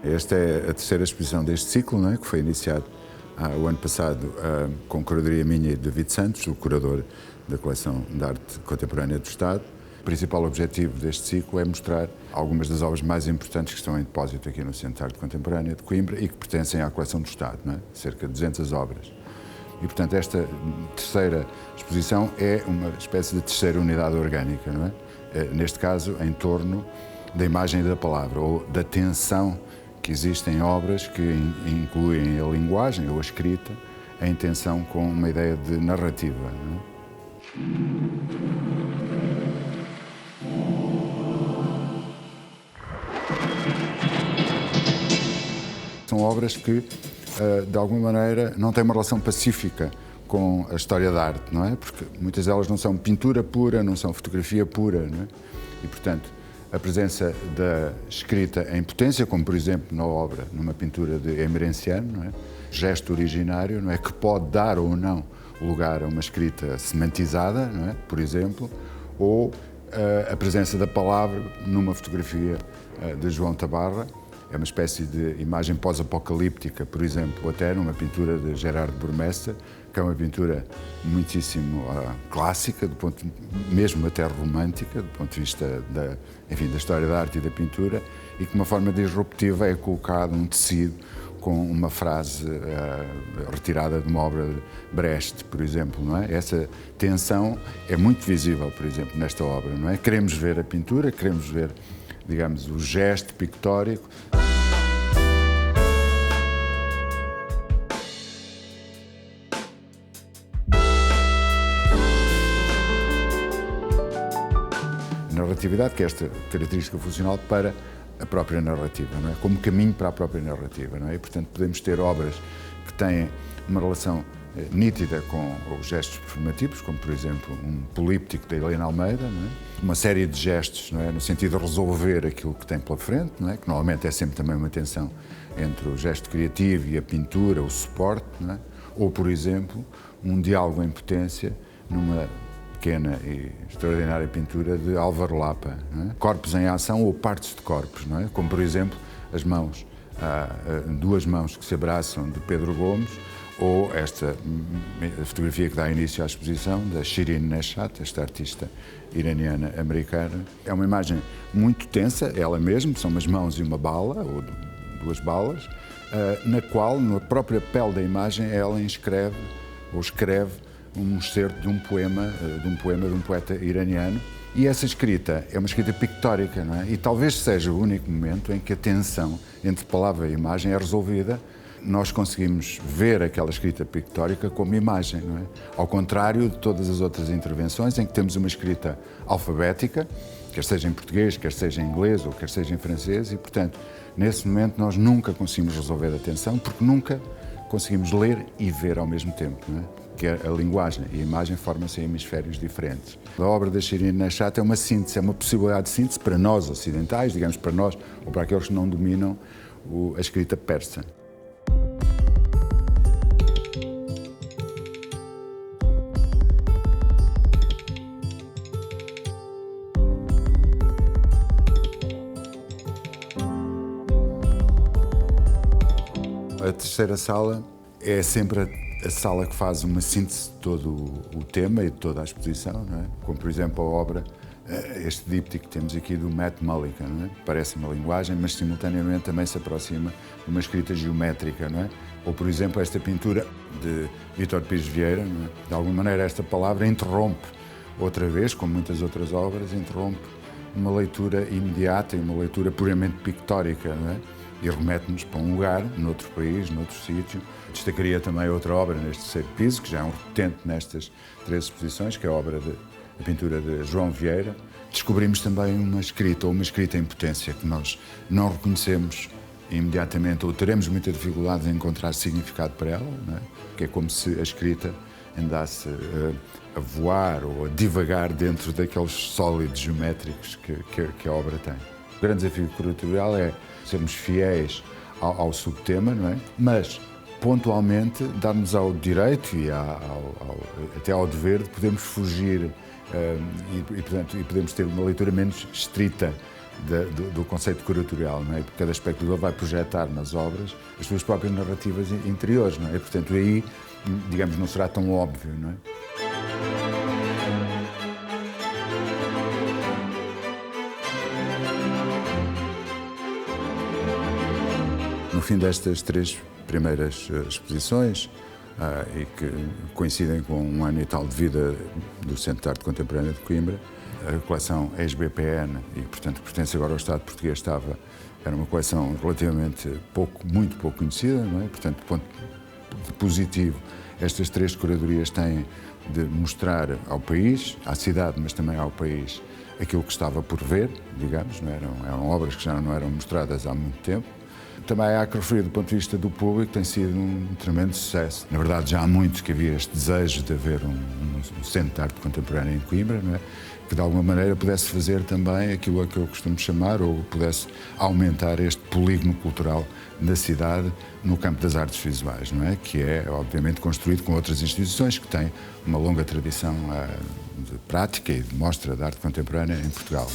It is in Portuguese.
Esta é a terceira exposição deste ciclo, não é? Que foi iniciado o ano passado com curadoria minha e de David Santos, o curador da coleção de arte contemporânea do Estado. O principal objetivo deste ciclo é mostrar algumas das obras mais importantes que estão em depósito aqui no Centro de Arte Contemporânea de Coimbra e que pertencem à coleção do Estado, não é? Cerca de 200 obras. E, portanto, esta terceira exposição é uma espécie de terceira unidade orgânica, não é? Neste caso, em torno da imagem e da palavra, ou da tensão que existem obras que incluem a linguagem ou a escrita, a intenção com uma ideia de narrativa. Não é? São obras que, de alguma maneira, não têm uma relação pacífica com a história da arte, não é? Porque muitas delas não são pintura pura, não são fotografia pura, não é? E, portanto, a presença da escrita em potência, como por exemplo na obra, numa pintura de Emerenciano, não é? Gesto originário, não é? Que pode dar ou não lugar a uma escrita semantizada, não é? Por exemplo, ou a presença da palavra numa fotografia de João Tabarra. É uma espécie de imagem pós-apocalíptica, por exemplo, até numa pintura de Gerard Burmester, que é uma pintura muitíssimo clássica, do ponto, mesmo até romântica, do ponto de vista da história da arte e da pintura, e que de uma forma disruptiva é colocado um tecido com uma frase retirada de uma obra de Brecht, por exemplo, não é? Essa tensão é muito visível, por exemplo, nesta obra, não é? Queremos ver a pintura, queremos ver, digamos, o gesto pictórico. A narratividade, que é esta característica funcional para a própria narrativa, não é? Como caminho para a própria narrativa, não é? E, portanto, podemos ter obras que têm uma relação nítida com os gestos performativos, como, por exemplo, um políptico da Helena Almeida, não é? Uma série de gestos, não é? No sentido de resolver aquilo que tem pela frente, não é? Que normalmente é sempre também uma tensão entre o gesto criativo e a pintura, o suporte, não é? Ou, por exemplo, um diálogo em potência numa pequena e extraordinária pintura de Álvaro Lapa, não é? Corpos em ação ou partes de corpos, não é? Como, por exemplo, as mãos, duas mãos que se abraçam de Pedro Gomes, ou esta fotografia que dá início à exposição, da Shirin Neshat, esta artista iraniana-americana. É uma imagem muito tensa, ela mesma, são umas mãos e uma bala, ou duas balas, na qual, na própria pele da imagem, ela escreve um excerto de um poema de um poeta iraniano. E essa escrita é uma escrita pictórica, não é? E talvez seja o único momento em que a tensão entre palavra e imagem é resolvida. Nós conseguimos ver aquela escrita pictórica como imagem, não é? Ao contrário de todas as outras intervenções em que temos uma escrita alfabética, quer seja em português, quer seja em inglês ou quer seja em francês, e, portanto, nesse momento nós nunca conseguimos resolver a tensão, porque nunca conseguimos ler e ver ao mesmo tempo, não é? Que a linguagem e a imagem formam-se em hemisférios diferentes. A obra da Shirin Neshat é uma síntese, é uma possibilidade de síntese para nós ocidentais, digamos para nós, ou para aqueles que não dominam a escrita persa. A terceira sala é sempre a sala que faz uma síntese de todo o tema e de toda a exposição, não é? Como, por exemplo, a obra, este díptico que temos aqui do Matt Mullican, não é? Parece uma linguagem, mas simultaneamente também se aproxima de uma escrita geométrica, não é? Ou, por exemplo, esta pintura de Vítor Pires Vieira, não é? De alguma maneira esta palavra interrompe, outra vez, como muitas outras obras, interrompe uma leitura imediata e uma leitura puramente pictórica, não é? E remete-nos para um lugar, noutro país, noutro sítio. Destacaria também outra obra neste terceiro piso, que já é um repetente nestas três exposições, que é a obra de a pintura de João Vieira, descobrimos também uma escrita em potência que nós não reconhecemos imediatamente, ou teremos muita dificuldade em encontrar significado para ela, não é? Que é como se a escrita andasse a voar ou a divagar dentro daqueles sólidos geométricos que a obra tem. O grande desafio curatorial é sermos fiéis ao subtema, não é? Mas pontualmente darmos ao direito e até ao dever de podermos fugir e podemos ter uma leitura menos estrita do conceito curatorial, não é? Porque cada espectador vai projetar nas obras as suas próprias narrativas interiores, não é? E, portanto, aí, digamos, não será tão óbvio, não é? No fim destas 3 primeiras exposições, e que coincidem com um ano e tal de vida do Centro de Arte Contemporânea de Coimbra, a coleção ex-BPN, e portanto pertence agora ao Estado português, era uma coleção relativamente muito pouco conhecida, não é? Portanto, do ponto positivo, estas 3 curadorias têm de mostrar ao país, à cidade, mas também ao país, aquilo que estava por ver, digamos, não eram obras que já não eram mostradas há muito tempo. Também há que referir, do ponto de vista do público, tem sido um tremendo sucesso. Na verdade, já há muito que havia este desejo de haver um centro de arte contemporânea em Coimbra, não é? Que de alguma maneira pudesse fazer também aquilo a que eu costumo chamar, ou pudesse aumentar este polígono cultural da cidade no campo das artes visuais, não é? Que é, obviamente, construído com outras instituições que têm uma longa tradição de prática e de mostra de arte contemporânea em Portugal.